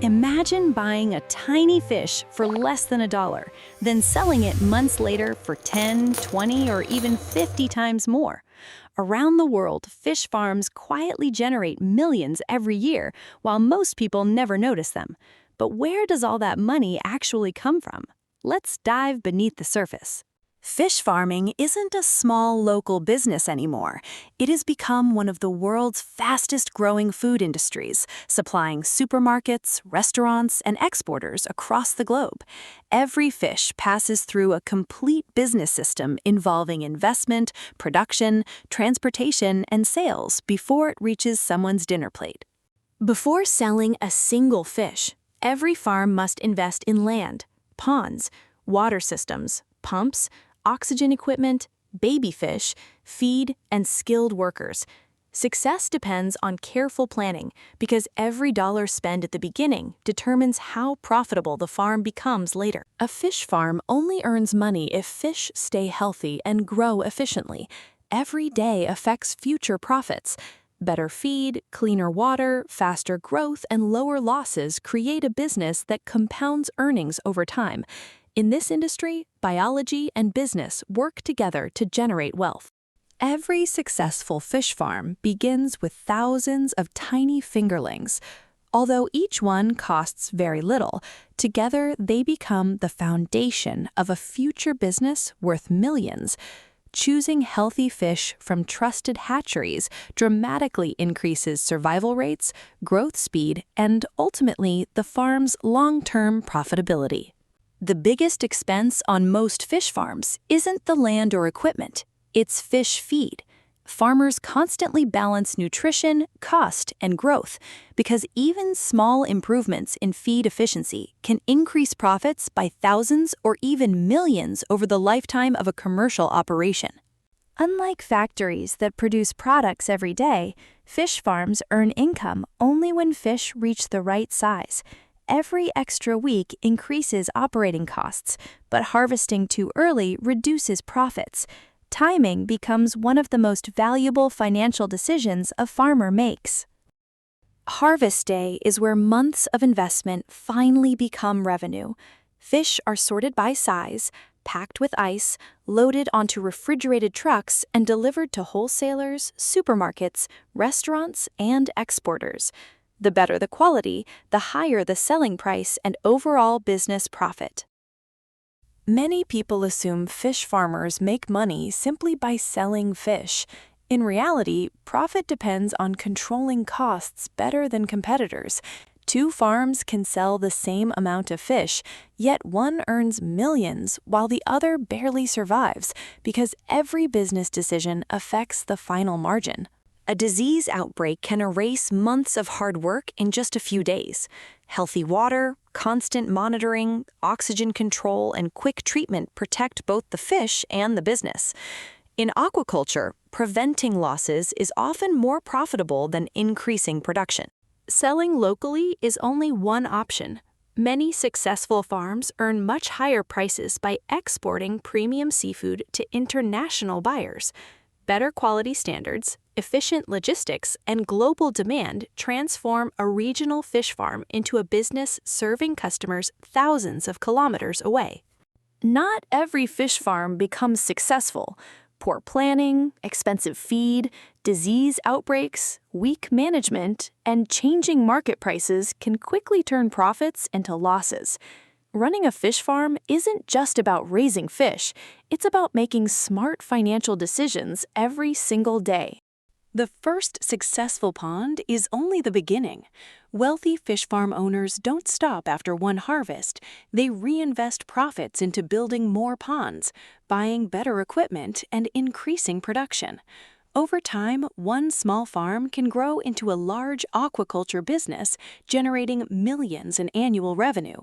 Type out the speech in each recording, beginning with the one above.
Imagine buying a tiny fish for less than $1, then selling it months later for 10, 20, or even 50 times more. Around the world, fish farms quietly generate millions every year, while most people never notice them. But where does all that money actually come from? Let's dive beneath the surface. Fish farming isn't a small local business anymore. It has become one of the world's fastest-growing food industries, supplying supermarkets, restaurants, and exporters across the globe. Every fish passes through a complete business system involving investment, production, transportation, and sales before it reaches someone's dinner plate. Before selling a single fish, every farm must invest in land, ponds, water systems, pumps, oxygen equipment, baby fish, feed, and skilled workers. Success depends on careful planning because every dollar spent at the beginning determines how profitable the farm becomes later. A fish farm only earns money if fish stay healthy and grow efficiently. Every day affects future profits. Better feed, cleaner water, faster growth, and lower losses create a business that compounds earnings over time. In this industry, biology and business work together to generate wealth. Every successful fish farm begins with thousands of tiny fingerlings. Although each one costs very little, together they become the foundation of a future business worth millions. Choosing healthy fish from trusted hatcheries dramatically increases survival rates, growth speed, and ultimately the farm's long-term profitability. The biggest expense on most fish farms isn't the land or equipment, it's fish feed. Farmers constantly balance nutrition, cost, and growth because even small improvements in feed efficiency can increase profits by thousands or even millions over the lifetime of a commercial operation. Unlike factories that produce products every day, fish farms earn income only when fish reach the right size. Every extra week increases operating costs, but harvesting too early reduces profits. Timing becomes one of the most valuable financial decisions a farmer makes. Harvest day is where months of investment finally become revenue. Fish are sorted by size, packed with ice, loaded onto refrigerated trucks, and delivered to wholesalers, supermarkets, restaurants, and exporters. The better the quality, the higher the selling price and overall business profit. Many people assume fish farmers make money simply by selling fish. In reality, profit depends on controlling costs better than competitors. Two farms can sell the same amount of fish, yet one earns millions while the other barely survives because every business decision affects the final margin. A disease outbreak can erase months of hard work in just a few days. Healthy water, constant monitoring, oxygen control, and quick treatment protect both the fish and the business. In aquaculture, preventing losses is often more profitable than increasing production. Selling locally is only one option. Many successful farms earn much higher prices by exporting premium seafood to international buyers. Better quality standards, efficient logistics, and global demand transform a regional fish farm into a business serving customers thousands of kilometers away. Not every fish farm becomes successful. Poor planning, expensive feed, disease outbreaks, weak management, and changing market prices can quickly turn profits into losses. Running a fish farm isn't just about raising fish, it's about making smart financial decisions every single day. The first successful pond is only the beginning. Wealthy fish farm owners don't stop after one harvest. They reinvest profits into building more ponds, buying better equipment, and increasing production. Over time, one small farm can grow into a large aquaculture business, generating millions in annual revenue.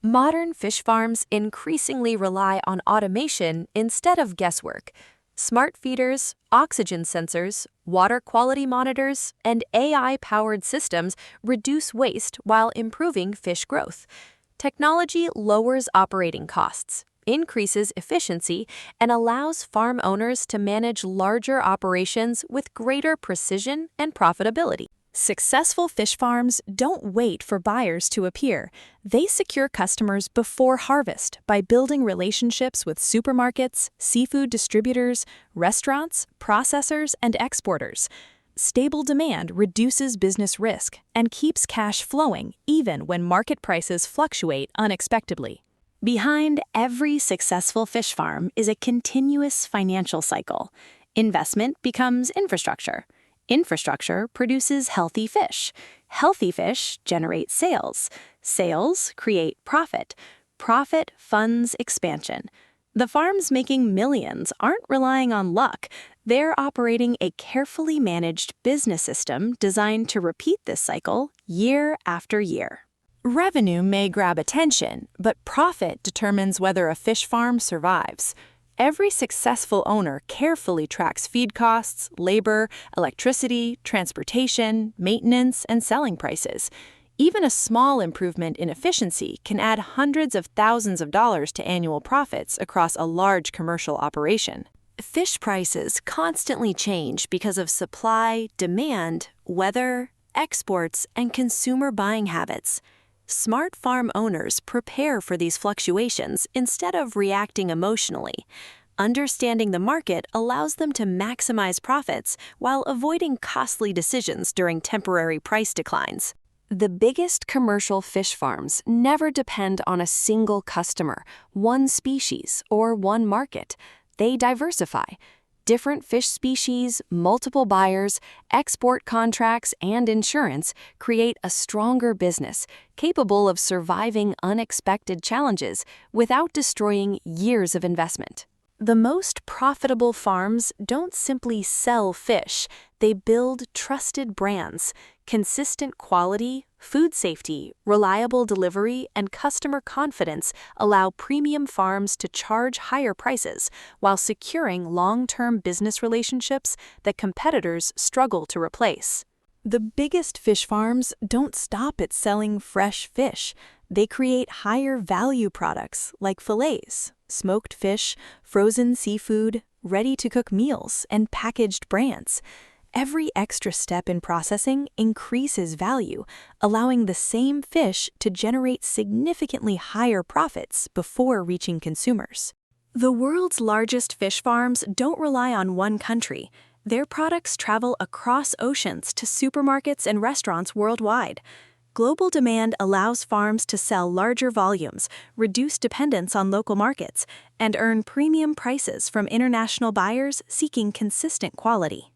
Modern fish farms increasingly rely on automation instead of guesswork. Smart feeders, oxygen sensors, water quality monitors, and AI-powered systems reduce waste while improving fish growth. Technology lowers operating costs, increases efficiency, and allows farm owners to manage larger operations with greater precision and profitability. Successful fish farms don't wait for buyers to appear. They secure customers before harvest by building relationships with supermarkets, seafood distributors, restaurants, processors, and exporters. Stable demand reduces business risk and keeps cash flowing even when market prices fluctuate unexpectedly. Behind every successful fish farm is a continuous financial cycle. Investment becomes infrastructure. Infrastructure produces healthy fish. Healthy fish generate sales. Sales create profit. Profit funds expansion. The farms making millions aren't relying on luck. They're operating a carefully managed business system designed to repeat this cycle year after year. Revenue may grab attention, but profit determines whether a fish farm survives. Every successful owner carefully tracks feed costs, labor, electricity, transportation, maintenance, and selling prices. Even a small improvement in efficiency can add hundreds of thousands of dollars to annual profits across a large commercial operation. Fish prices constantly change because of supply, demand, weather, exports, and consumer buying habits. Smart farm owners prepare for these fluctuations instead of reacting emotionally. Understanding the market allows them to maximize profits while avoiding costly decisions during temporary price declines. The biggest commercial fish farms never depend on a single customer, one species, or one market. They diversify. Different fish species, multiple buyers, export contracts, and insurance create a stronger business capable of surviving unexpected challenges without destroying years of investment. The most profitable farms don't simply sell fish, they build trusted brands. Consistent quality, food safety, reliable delivery, and customer confidence allow premium farms to charge higher prices while securing long-term business relationships that competitors struggle to replace. The biggest fish farms don't stop at selling fresh fish. They create higher value products like fillets, smoked fish, frozen seafood, ready-to-cook meals, and packaged brands. Every extra step in processing increases value, allowing the same fish to generate significantly higher profits before reaching consumers. The world's largest fish farms don't rely on one country. Their products travel across oceans to supermarkets and restaurants worldwide. Global demand allows farms to sell larger volumes, reduce dependence on local markets, and earn premium prices from international buyers seeking consistent quality.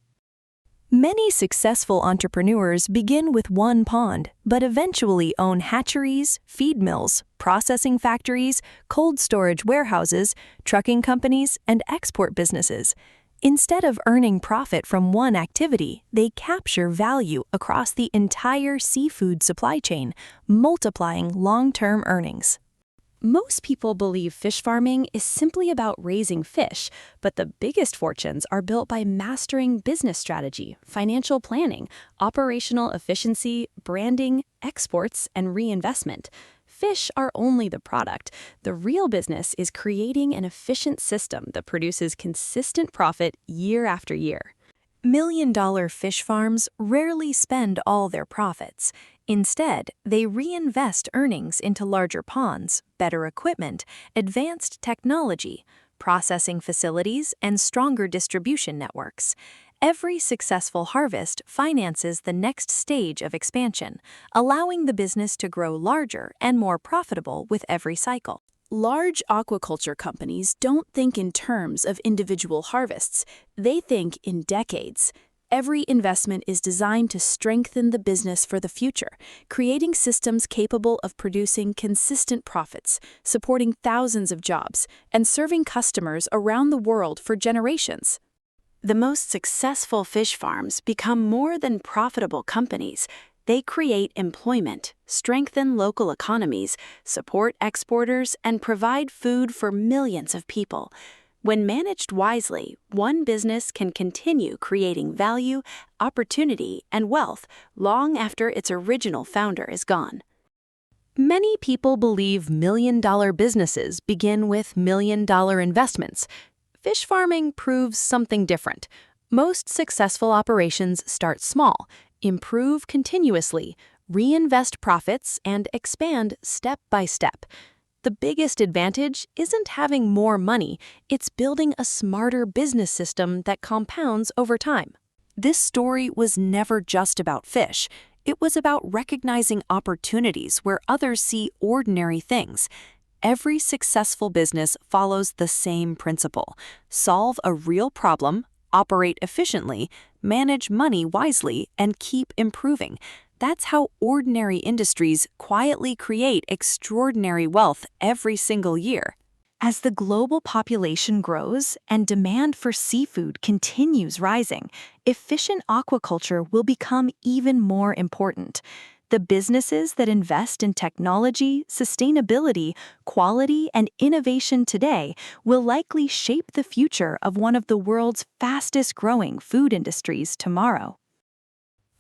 Many successful entrepreneurs begin with one pond, but eventually own hatcheries, feed mills, processing factories, cold storage warehouses, trucking companies, and export businesses. Instead of earning profit from one activity, they capture value across the entire seafood supply chain, multiplying long-term earnings. Most people believe fish farming is simply about raising fish, but the biggest fortunes are built by mastering business strategy, financial planning, operational efficiency, branding, exports, and reinvestment. Fish are only the product. The real business is creating an efficient system that produces consistent profit year after year. Million-dollar fish farms rarely spend all their profits. Instead, they reinvest earnings into larger ponds, better equipment, advanced technology, processing facilities, and stronger distribution networks. Every successful harvest finances the next stage of expansion, allowing the business to grow larger and more profitable with every cycle. Large aquaculture companies don't think in terms of individual harvests, they think in decades. Every investment is designed to strengthen the business for the future, creating systems capable of producing consistent profits, supporting thousands of jobs, and serving customers around the world for generations. The most successful fish farms become more than profitable companies. They create employment, strengthen local economies, support exporters, and provide food for millions of people. When managed wisely, one business can continue creating value, opportunity, and wealth long after its original founder is gone. Many people believe million-dollar businesses begin with million-dollar investments. Fish farming proves something different. Most successful operations start small, Improve continuously, reinvest profits, and expand step by step. The biggest advantage isn't having more money, it's building a smarter business system that compounds over time. This story was never just about fish. It was about recognizing opportunities where others see ordinary things. Every successful business follows the same principle: solve a real problem, operate efficiently, manage money wisely, and keep improving. That's how ordinary industries quietly create extraordinary wealth every single year. As the global population grows and demand for seafood continues rising, efficient aquaculture will become even more important. The businesses that invest in technology, sustainability, quality, and innovation today will likely shape the future of one of the world's fastest-growing food industries tomorrow.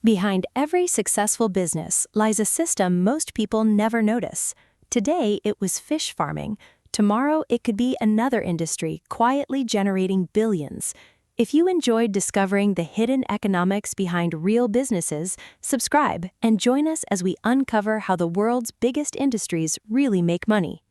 Behind every successful business lies a system most people never notice. Today, it was fish farming. Tomorrow, it could be another industry quietly generating billions. If you enjoyed discovering the hidden economics behind real businesses, subscribe and join us as we uncover how the world's biggest industries really make money.